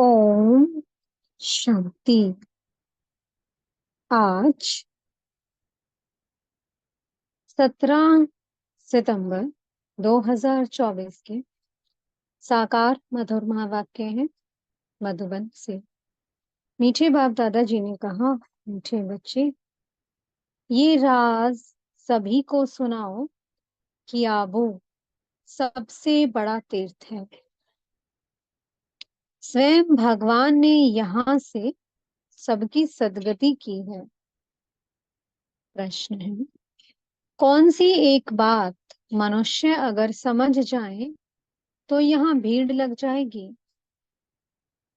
ओम शांति। आज 17 सितंबर 2024 के साकार मधुर महावाक्य हैं मधुबन से। मीठे बाप दादाजी ने कहा, मीठे बच्चे, ये राज सभी को सुनाओ कि आबू सबसे बड़ा तीर्थ है। स्वयं भगवान ने यहाँ से सबकी सदगति की है। प्रश्न है, कौन सी एक बात मनुष्य अगर समझ जाए तो यहाँ भीड़ लग जाएगी?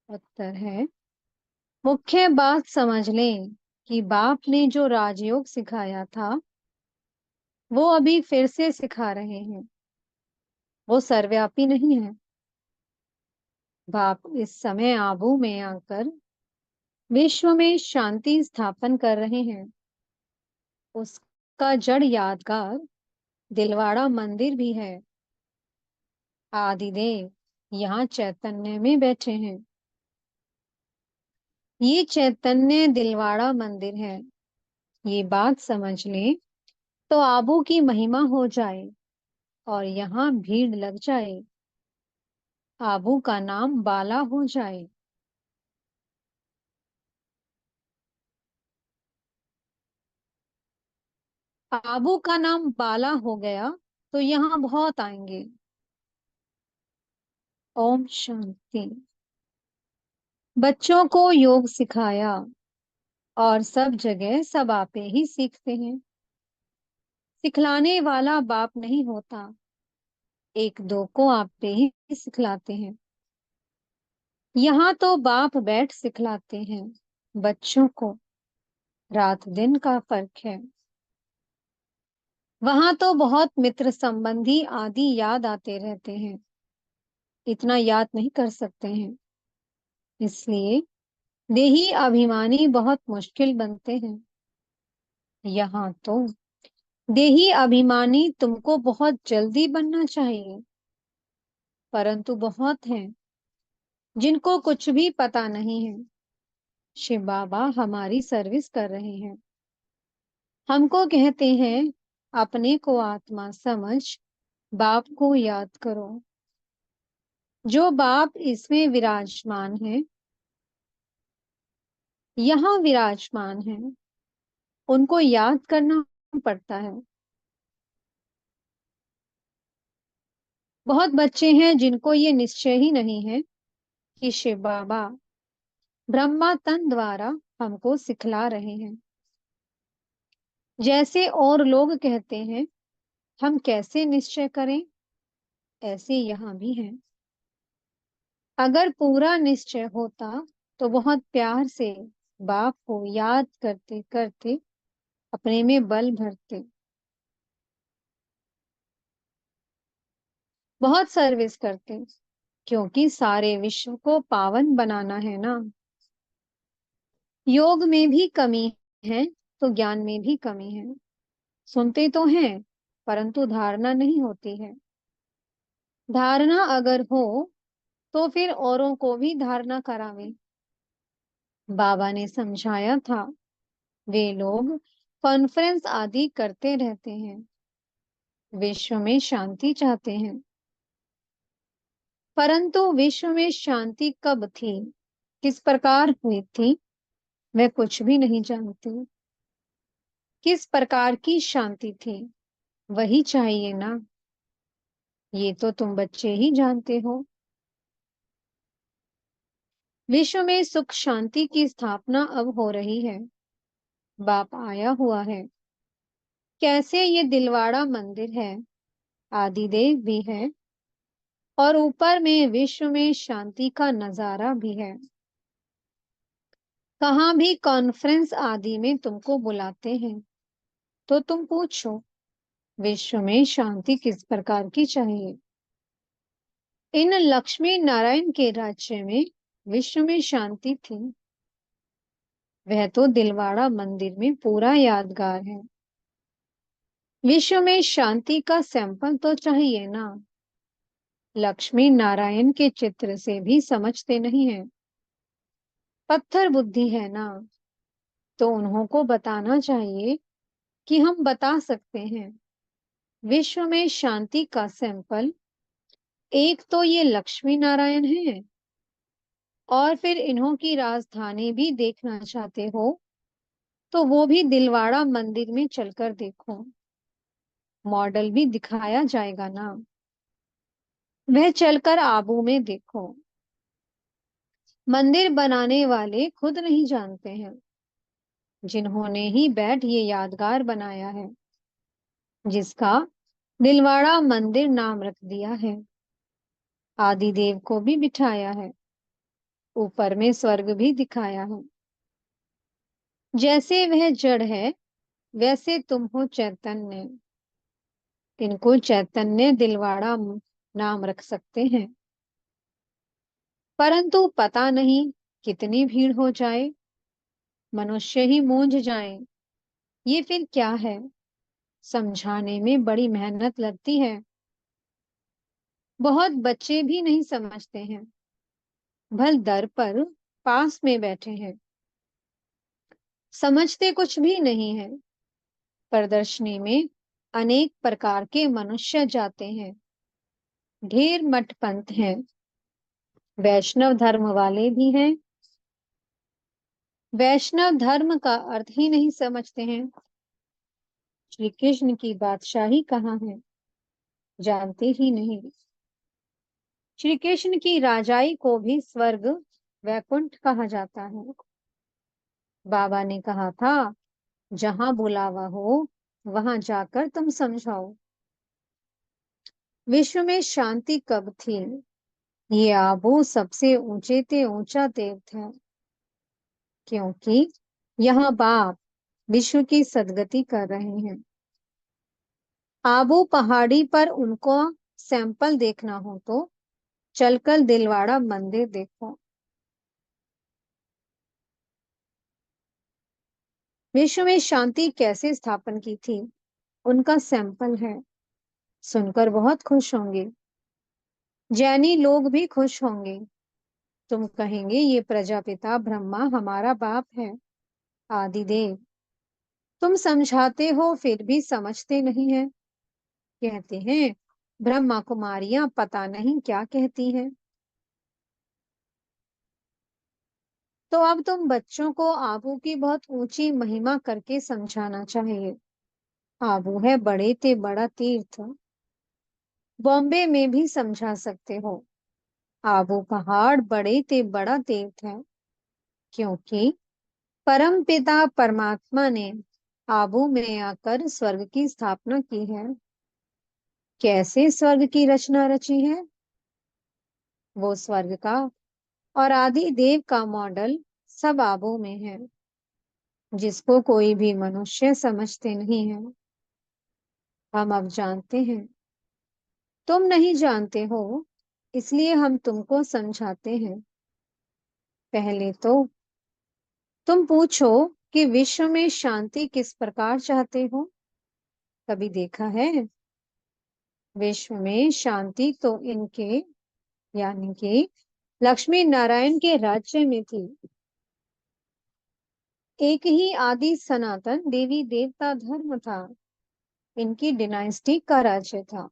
उत्तर है, मुख्य बात समझ लें कि बाप ने जो राजयोग सिखाया था वो अभी फिर से सिखा रहे हैं। वो सर्वव्यापी नहीं है। बाप इस समय आबू में आकर विश्व में शांति स्थापन कर रहे हैं। उसका जड़ यादगार दिलवाड़ा मंदिर भी है। आदिदेव यहाँ चैतन्य में बैठे हैं। ये चैतन्य दिलवाड़ा मंदिर है। ये बात समझ लें तो आबू की महिमा हो जाए और यहाँ भीड़ लग जाए। आबू का नाम बाला हो जाए। आबू का नाम बाला हो गया तो यहाँ बहुत आएंगे। ओम शांति। बच्चों को योग सिखाया और सब जगह सब आपे ही सीखते हैं। सिखलाने वाला बाप नहीं होता, एक दो को आपे ही सिखलाते हैं। यहाँ तो बाप बैठ सिखलाते हैं बच्चों को। रात दिन का फर्क है। वहां तो बहुत मित्र संबंधी आदि याद आते रहते हैं, इतना याद नहीं कर सकते हैं। इसलिए देही अभिमानी बहुत मुश्किल बनते हैं। यहाँ तो देही अभिमानी तुमको बहुत जल्दी बनना चाहिए, परंतु बहुत हैं जिनको कुछ भी पता नहीं है। शिव बाबा हमारी सर्विस कर रहे हैं। हमको कहते हैं अपने को आत्मा समझ बाप को याद करो। जो बाप इसमें विराजमान है, यहाँ विराजमान है, उनको याद करना पड़ता है। बहुत बच्चे हैं जिनको ये निश्चय ही नहीं है कि शिव बाबा ब्रह्मा तन द्वारा हमको सिखला रहे हैं। जैसे और लोग कहते हैं हम कैसे निश्चय करें, ऐसे यहाँ भी है। अगर पूरा निश्चय होता तो बहुत प्यार से बाप को याद करते करते अपने में बल भरते। बहुत सर्विस करते, क्योंकि सारे विश्व को पावन बनाना है ना। योग में भी कमी है तो ज्ञान में भी कमी है। सुनते तो हैं परंतु धारणा नहीं होती है। धारणा अगर हो तो फिर औरों को भी धारणा करावे। बाबा ने समझाया था, वे लोग कॉन्फ्रेंस आदि करते रहते हैं, विश्व में शांति चाहते हैं, परंतु विश्व में शांति कब थी, किस प्रकार हुई थी, वे कुछ भी नहीं जानते। किस प्रकार की शांति थी वही चाहिए ना। ये तो तुम बच्चे ही जानते हो। विश्व में सुख शांति की स्थापना अब हो रही है। बाप आया हुआ है। कैसे ये दिलवाड़ा मंदिर है, आदिदेव भी है, और ऊपर में विश्व में शांति का नजारा भी है। कहाँ भी कॉन्फ्रेंस आदि में तुमको बुलाते हैं तो तुम पूछो विश्व में शांति किस प्रकार की चाहिए। इन लक्ष्मी नारायण के राज्य में विश्व में शांति थी। वह तो दिलवाड़ा मंदिर में पूरा यादगार है। विश्व में शांति का सैंपल तो चाहिए ना। लक्ष्मी नारायण के चित्र से भी समझते नहीं है। पत्थर बुद्धि है ना, तो उन्हों को बताना चाहिए कि हम बता सकते हैं। विश्व में शांति का सैंपल एक तो ये लक्ष्मी नारायण है, और फिर इन्हों की राजधानी भी देखना चाहते हो तो वो भी दिलवाड़ा मंदिर में चलकर देखो। मॉडल भी दिखाया जाएगा ना, वह चलकर आबू में देखो। मंदिर बनाने वाले खुद नहीं जानते हैं, जिन्होंने ही बैठ ये यादगार बनाया है, जिसका दिलवाड़ा मंदिर नाम रख दिया है। आदिदेव को भी बिठाया है, ऊपर में स्वर्ग भी दिखाया है। जैसे वह जड़ है, वैसे तुम हो चैतन्य। इनको चैतन्य दिलवाड़ा नाम रख सकते हैं। परंतु पता नहीं कितनी भीड़ हो जाए, मनुष्य ही मूंझ जाए, ये फिर क्या है। समझाने में बड़ी मेहनत लगती है, बहुत बच्चे भी नहीं समझते हैं। भल दर पर पास में बैठे हैं, समझते कुछ भी नहीं है। प्रदर्शनी में अनेक प्रकार के मनुष्य जाते हैं, ढेर मठ पंथ हैं, वैष्णव धर्म वाले भी हैं। वैष्णव धर्म का अर्थ ही नहीं समझते हैं। श्री कृष्ण की बादशाही कहाँ है, जानते ही नहीं। श्री कृष्ण की राजाई को भी स्वर्ग वैकुंठ कहा जाता है। बाबा ने कहा था, जहां बुलावा हो वहां जाकर तुम समझाओ। विश्व में शांति कब थी, ये आबू सबसे ऊंचे ते ऊंचा तीर्थ है, क्योंकि यहाँ बाप विश्व की सदगति कर रहे हैं। आबू पहाड़ी पर उनको सैंपल देखना हो तो चलकर दिलवाड़ा मंदिर देखो। विश्व में शांति कैसे स्थापन की थी, उनका सैंपल है। सुनकर बहुत खुश होंगे, जैनी लोग भी खुश होंगे। तुम कहेंगे ये प्रजापिता ब्रह्मा हमारा बाप है, आदिदेव। तुम समझाते हो फिर भी समझते नहीं है। कहते हैं ब्रह्मा कुमारियां पता नहीं क्या कहती हैं। तो अब तुम बच्चों को आबू की बहुत ऊंची महिमा करके समझाना चाहिए। आबू है बड़े ते बड़ा तीर्थ। बॉम्बे में भी समझा सकते हो, आबू पहाड़ बड़े ते बड़ा तीर्थ है, क्योंकि परम पिता परमात्मा ने आबू में आकर स्वर्ग की स्थापना की है। कैसे स्वर्ग की रचना रची है, वो स्वर्ग का और आदि देव का मॉडल सब आबू में है, जिसको कोई भी मनुष्य समझते नहीं है। हम अब जानते हैं, तुम नहीं जानते हो, इसलिए हम तुमको समझाते हैं। पहले तो तुम पूछो कि विश्व में शांति किस प्रकार चाहते हो। कभी देखा है, विश्व में शांति तो इनके यानी कि लक्ष्मी नारायण के राज्य में थी। एक ही आदि सनातन देवी देवता धर्म था, इनकी डिनाइस्टी का राज्य था।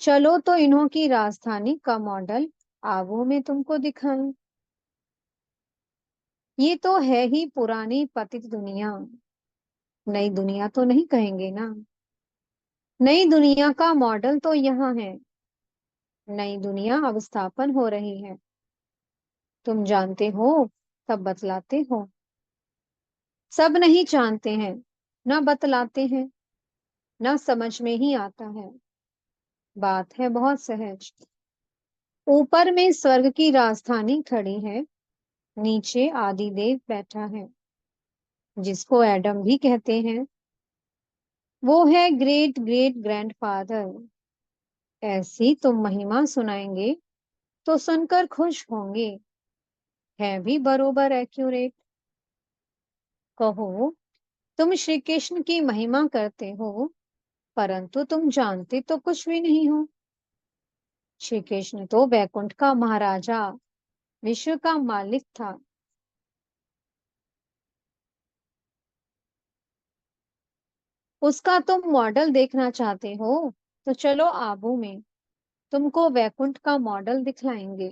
चलो तो इन्हों की राजधानी का मॉडल आबू में तुमको दिखाएं। ये तो है ही पुरानी पतित दुनिया, नई दुनिया तो नहीं कहेंगे ना। नई दुनिया का मॉडल तो यहाँ है, नई दुनिया अब स्थापन हो रही है। तुम जानते हो तब बतलाते हो। सब नहीं जानते हैं, ना बतलाते हैं, ना समझ में ही आता है। बात है बहुत सहज। ऊपर में स्वर्ग की राजधानी खड़ी है, नीचे आदिदेव बैठा है, जिसको एडम भी कहते हैं। वो है ग्रेट ग्रेट ग्रैंडफादर। ऐसी तुम महिमा सुनाएंगे तो सुनकर खुश होंगे, है भी बरोबर एक्यूरेट। कहो, तुम श्री कृष्ण की महिमा करते हो, परंतु तुम जानते तो कुछ भी नहीं हो। श्री कृष्ण तो वैकुंठ का महाराजा, विश्व का मालिक था। उसका तुम मॉडल देखना चाहते हो तो चलो आबू में, तुमको वैकुंठ का मॉडल दिखलाएंगे।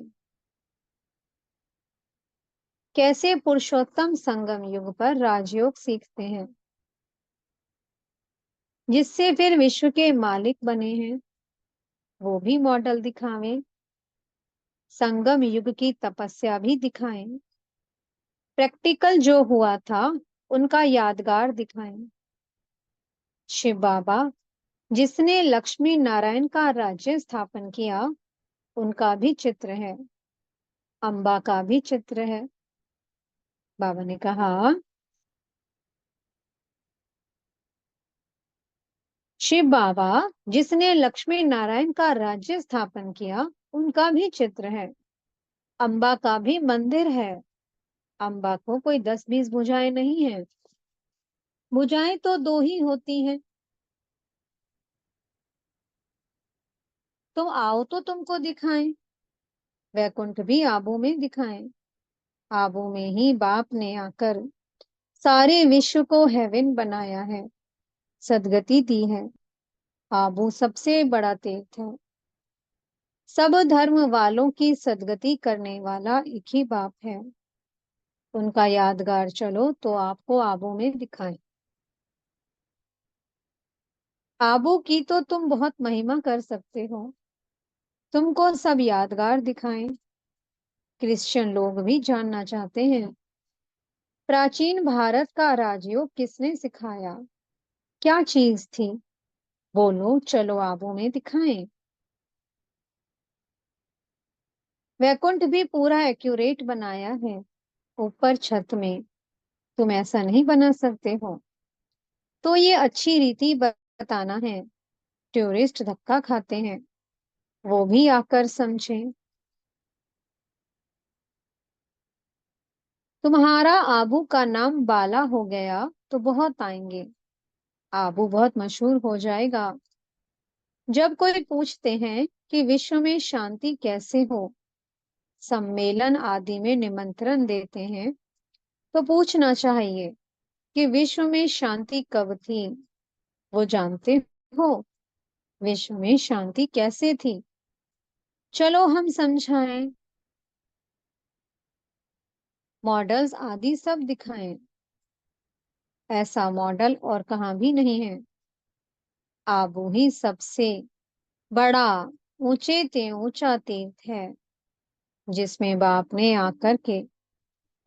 कैसे पुरुषोत्तम संगम युग पर राजयोग सीखते हैं, जिससे फिर विश्व के मालिक बने हैं, वो भी मॉडल दिखावें। संगम युग की तपस्या भी दिखाएं। प्रैक्टिकल जो हुआ था उनका यादगार दिखाएं। शिव बाबा जिसने लक्ष्मी नारायण का राज्य स्थापन किया, उनका भी चित्र है। अम्बा का भी चित्र है। बाबा ने कहा, शिव बाबा जिसने लक्ष्मी नारायण का राज्य स्थापन किया, उनका भी चित्र है। अम्बा का भी मंदिर है। अम्बा को कोई 10-20 भुजाएं नहीं है। भुजाएं तो दो ही होती हैं। तुम आओ तो तुमको दिखाएं। वैकुंठ भी आबू में दिखाएं। आबू में ही बाप ने आकर सारे विश्व को हेवन बनाया है, सदगति दी है। आबू सबसे बड़ा तीर्थ है। सब धर्म वालों की सदगति करने वाला एक ही बाप है। उनका यादगार चलो तो आपको आबू में दिखाएं। आबू की तो तुम बहुत महिमा कर सकते हो, तुमको सब यादगार दिखाएं। क्रिश्चियन लोग भी जानना चाहते हैं, प्राचीन भारत का राजयोग किसने सिखाया, क्या चीज थी। बोलो चलो आबू में दिखाएं। वैकुंठ भी पूरा एक्यूरेट बनाया है, ऊपर छत में। तुम ऐसा नहीं बना सकते हो। तो ये अच्छी रीति बताना है। टूरिस्ट धक्का खाते हैं, वो भी आकर समझें। तुम्हारा आबू का नाम बाला हो गया तो बहुत आएंगे। आबू बहुत मशहूर हो जाएगा। जब कोई पूछते हैं कि विश्व में शांति कैसे हो, सम्मेलन आदि में निमंत्रण देते हैं, तो पूछना चाहिए कि विश्व में शांति कब थी। वो जानते हो विश्व में शांति कैसे थी। चलो हम समझाएं। मॉडल्स आदि सब दिखाएं। ऐसा मॉडल और कहीं भी नहीं है। आबू ही सबसे बड़ा ऊंचे ते ऊंचा तीर्थ है, जिसमें बाप ने आकर के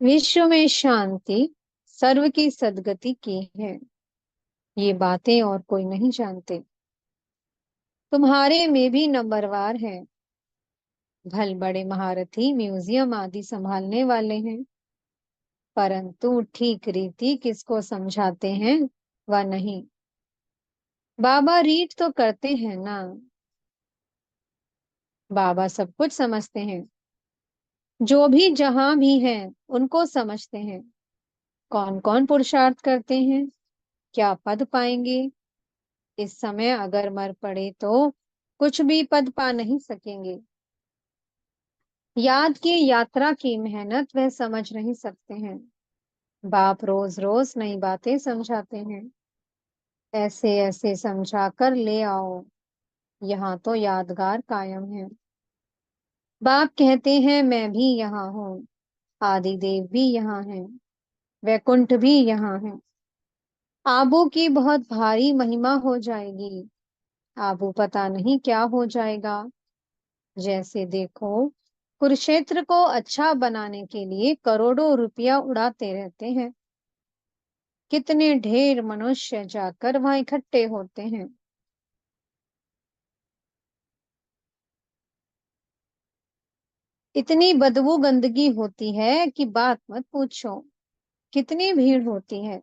विश्व में शांति, सर्व की सद्गति की है। ये बातें और कोई नहीं जानते। तुम्हारे में भी नंबरवार है। भल बड़े महारथी म्यूजियम आदि संभालने वाले हैं, परंतु ठीक रीति किसको समझाते हैं वह नहीं। बाबा रीड तो करते हैं ना। बाबा सब कुछ समझते हैं। जो भी जहां भी हैं उनको समझते हैं। कौन कौन पुरुषार्थ करते हैं, क्या पद पाएंगे। इस समय अगर मर पड़े तो कुछ भी पद पा नहीं सकेंगे। याद की यात्रा की मेहनत वह समझ नहीं सकते हैं। बाप रोज रोज नई बातें समझाते हैं। ऐसे ऐसे समझा कर ले आओ, यहाँ तो यादगार कायम है। बाप कहते हैं मैं भी यहाँ हूँ, आदि देव भी यहाँ है, वैकुंठ भी यहाँ है। आबू की बहुत भारी महिमा हो जाएगी। आबू पता नहीं क्या हो जाएगा। जैसे देखो, कुरुक्षेत्र को अच्छा बनाने के लिए करोड़ों रुपया उड़ाते रहते हैं। कितने ढेर मनुष्य जाकर वहां इकट्ठे होते हैं। इतनी बदबू गंदगी होती है कि बात मत पूछो। कितनी भीड़ होती है।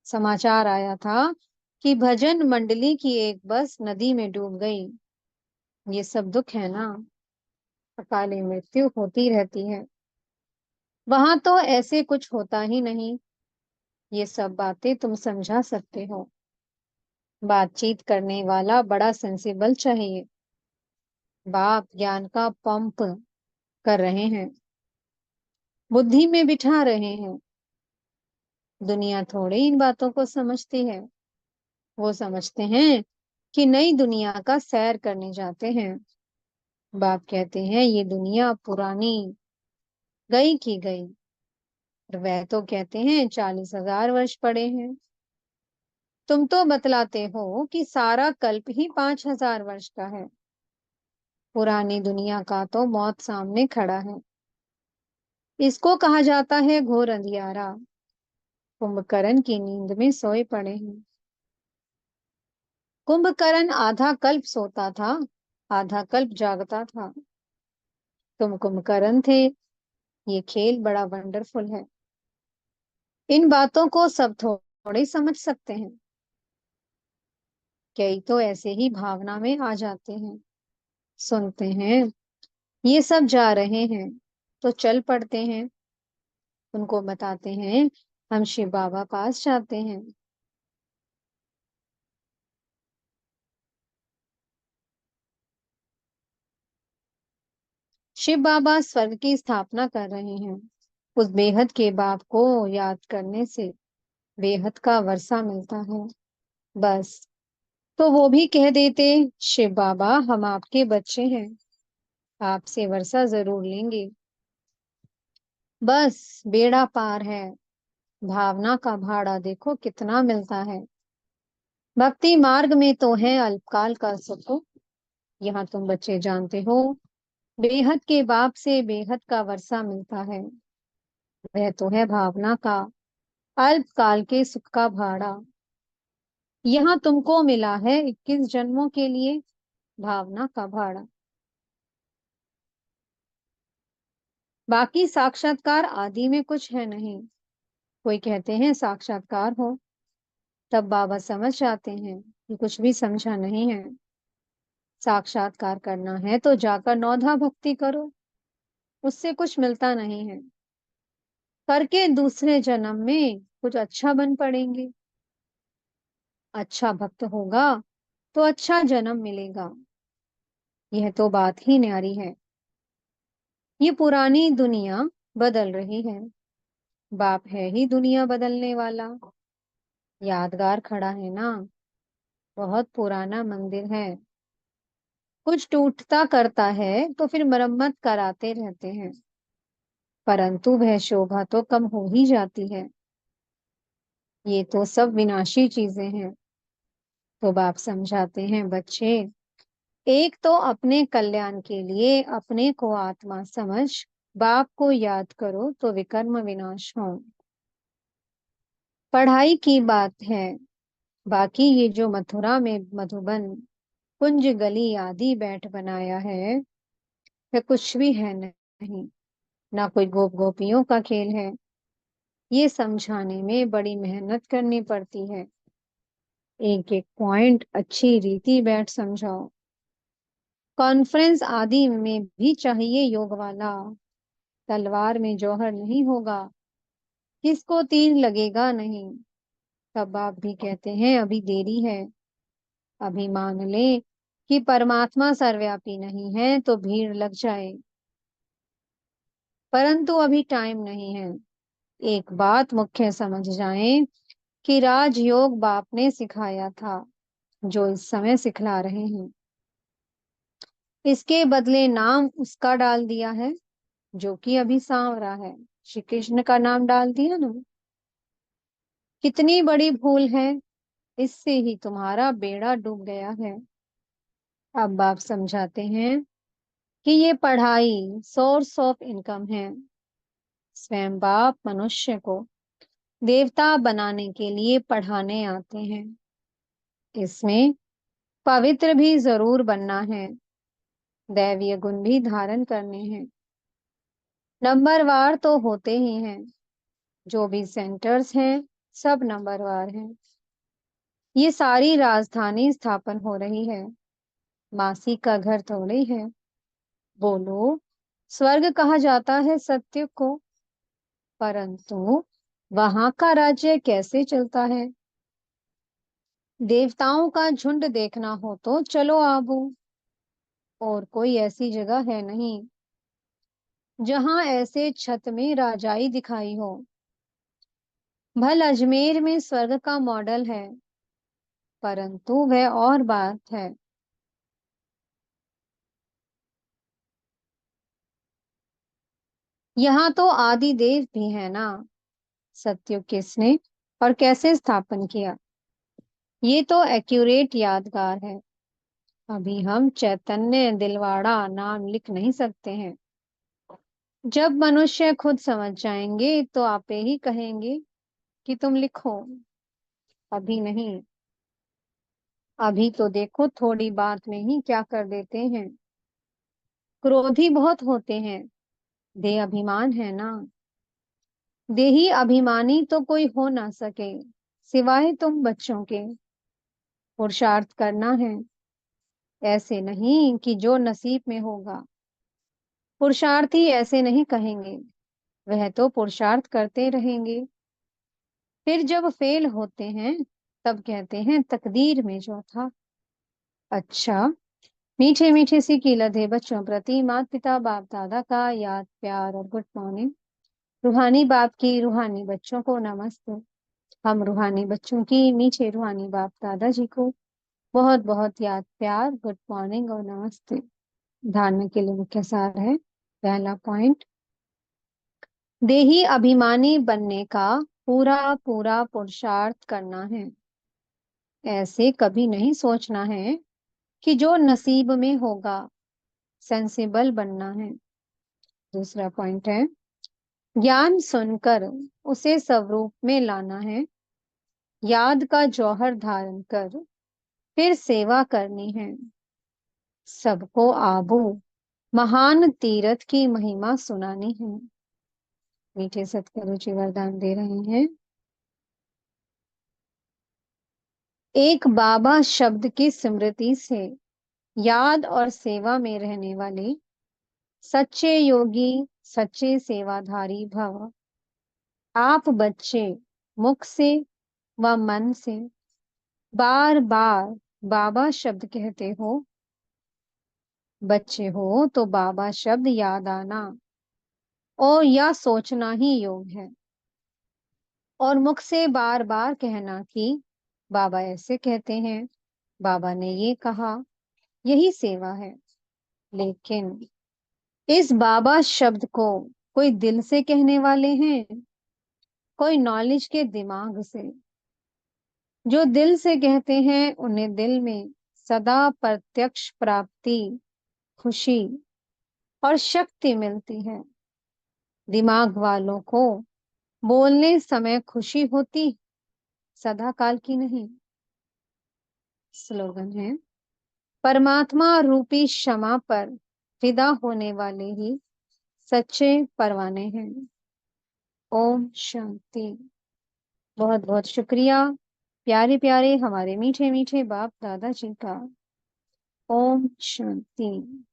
समाचार आया था कि भजन मंडली की एक बस नदी में डूब गई। ये सब दुख है ना। अकाली मृत्यु होती रहती है। वहां तो ऐसे कुछ होता ही नहीं। ये सब बातें तुम समझा सकते हो। बातचीत करने वाला बड़ा सेंसिबल चाहिए। बाप ज्ञान का पंप कर रहे हैं, बुद्धि में बिठा रहे हैं। दुनिया थोड़े इन बातों को समझती है। वो समझते हैं कि नई दुनिया का सैर करने जाते हैं। बाप कहते हैं ये दुनिया पुरानी, गई की गई। और वह तो कहते हैं 40,000 वर्ष पड़े हैं। तुम तो बतलाते हो कि सारा कल्प ही 5,000 वर्ष का है। पुरानी दुनिया का तो मौत सामने खड़ा है। इसको कहा जाता है घोर अंधियारा। कुंभकर्ण की नींद में सोए पड़े हैं। कुंभकर्ण आधा कल्प सोता था, आधा कल्प जागता था। तुम कुंभकर्ण थे। ये खेल बड़ा वंडरफुल है। इन बातों को सब थोड़े समझ सकते हैं। कई तो ऐसे ही भावना में आ जाते हैं, सुनते हैं ये सब जा रहे हैं तो चल पड़ते हैं। उनको बताते हैं हम शिव बाबा पास जाते हैं। शिव बाबा स्वर्ग की स्थापना कर रहे हैं। उस बेहद के बाप को याद करने से बेहद का वर्षा मिलता है। बस, तो वो भी कह देते शिव बाबा हम आपके बच्चे हैं, आपसे वर्षा जरूर लेंगे। बस बेड़ा पार है। भावना का भाड़ा देखो कितना मिलता है। भक्ति मार्ग में तो है अल्पकाल का सुख। यहाँ तुम बच्चे जानते हो बेहद के बाप से बेहद का वर्षा मिलता है। वह तो है भावना का अल्पकाल के सुख का भाड़ा। यहाँ तुमको मिला है 21 जन्मों के लिए भावना का भाड़ा। बाकी साक्षात्कार आदि में कुछ है नहीं। कोई कहते हैं साक्षात्कार हो, तब बाबा समझ जाते हैं कि कुछ भी समझा नहीं है। साक्षात्कार करना है तो जाकर नौधा भक्ति करो, उससे कुछ मिलता नहीं है। करके दूसरे जन्म में कुछ अच्छा बन पड़ेंगे। अच्छा भक्त होगा तो अच्छा जन्म मिलेगा। यह तो बात ही न्यारी है। ये पुरानी दुनिया बदल रही है। बाप है ही दुनिया बदलने वाला। यादगार खड़ा है ना, बहुत पुराना मंदिर है। कुछ टूटता करता है तो फिर मरम्मत कराते रहते हैं, परंतु वह शोभा तो कम हो ही जाती है। ये तो सब विनाशी चीजें हैं। तो बाप समझाते हैं बच्चे, एक तो अपने कल्याण के लिए अपने को आत्मा समझ बाप को याद करो तो विकर्म विनाश हो। पढ़ाई की बात है। बाकी ये जो मथुरा में मधुबन कुंज गली आदि बैठ बनाया है, वह कुछ भी है नहीं। ना कोई गोप गोपियों का खेल है। ये समझाने में बड़ी मेहनत करनी पड़ती है। एक एक पॉइंट अच्छी रीति बैठ समझाओ। कॉन्फ्रेंस आदि में भी चाहिए योग वाला। तलवार में जौहर नहीं होगा, किसको तीर लगेगा नहीं। तब आप भी कहते हैं अभी देरी है। अभी मान ले कि परमात्मा सर्वव्यापी नहीं है तो भीड़ लग जाए, परंतु अभी टाइम नहीं है। एक बात मुख्य समझ जाएं कि राजयोग बाप ने सिखाया था, जो इस समय सिखला रहे हैं। इसके बदले नाम उसका डाल दिया है जो कि अभी सांवरा है। श्री कृष्ण का नाम डाल दिया ना। कितनी बड़ी भूल है। इससे ही तुम्हारा बेड़ा डूब गया है। अब बाप समझाते हैं कि ये पढ़ाई सोर्स ऑफ इनकम है। स्वयं बाप मनुष्य को देवता बनाने के लिए पढ़ाने आते हैं। इसमें पवित्र भी जरूर बनना है, दैवीय गुण भी धारण करने हैं। नंबरवार तो होते ही हैं। जो भी सेंटर्स हैं सब नंबरवार हैं। ये सारी राजधानी स्थापन हो रही है, मासी का घर थोड़ी है। बोलो, स्वर्ग कहा जाता है सत्य को, परंतु वहां का राज्य कैसे चलता है। देवताओं का झुंड देखना हो तो चलो आबू। और कोई ऐसी जगह है नहीं जहां ऐसे छत में राजाई दिखाई हो। भल अजमेर में स्वर्ग का मॉडल है। परंतु वह और बात है। यहाँ तो आदि देव भी है ना। सत्युग किसने और कैसे स्थापन किया, ये तो एक्यूरेट यादगार है। अभी हम चैतन्य दिलवाड़ा नाम लिख नहीं सकते हैं। जब मनुष्य खुद समझ जाएंगे तो आपे ही कहेंगे कि तुम लिखो। अभी नहीं। अभी तो देखो थोड़ी बात में ही क्या कर देते हैं। क्रोधी बहुत होते हैं। दे अभिमान है ना। देही अभिमानी तो कोई हो ना सके सिवाय तुम बच्चों के। पुरुषार्थ करना है, ऐसे नहीं कि जो नसीब में होगा। पुरुषार्थी ऐसे नहीं कहेंगे, वह तो पुरुषार्थ करते रहेंगे। फिर जब फेल होते हैं तब कहते हैं तकदीर में जो था। अच्छा, मीठे मीठे सी की लदे बच्चों प्रति माता पिता बाप दादा का याद प्यार और गुड मॉर्निंग। रूहानी बाप की रूहानी बच्चों को नमस्ते। हम रूहानी बच्चों की मीठे रूहानी बाप दादाजी को बहुत बहुत याद प्यार गुड मॉर्निंग और नमस्ते। धारणा के लिए मुख्य सार है। पहला पॉइंट, देही अभिमानी बनने का पूरा पूरा पुरुषार्थ करना है। ऐसे कभी नहीं सोचना है कि जो नसीब में होगा। सेंसिबल बनना है। दूसरा पॉइंट है, ज्ञान सुनकर उसे स्वरूप में लाना है। याद का जौहर धारण कर फिर सेवा करनी है। सबको आबू महान तीरथ की महिमा सुनानी है। मीठे सतगुरु जी वरदान दे रहे हैं। एक बाबा शब्द की स्मृति से याद और सेवा में रहने वाले सच्चे योगी सच्चे सेवाधारी भव। आप बच्चे मुख से व मन से बार बार बाबा शब्द कहते हो। बच्चे हो तो बाबा शब्द याद आना और या सोचना ही योग है। और मुख से बार बार कहना कि बाबा ऐसे कहते हैं, बाबा ने ये कहा, यही सेवा है। लेकिन इस बाबा शब्द को कोई दिल से कहने वाले हैं, कोई नॉलेज के दिमाग से। जो दिल से कहते हैं उन्हें दिल में सदा प्रत्यक्ष प्राप्ति, खुशी और शक्ति मिलती है। दिमाग वालों को बोलने समय खुशी होती, सदा काल की नहीं। स्लोगन है, परमात्मा रूपी क्षमा पर फिदा होने वाले ही सच्चे परवाने हैं। ओम शांति। बहुत बहुत शुक्रिया प्यारे प्यारे हमारे मीठे मीठे बाप दादाजी का। ओम शांति।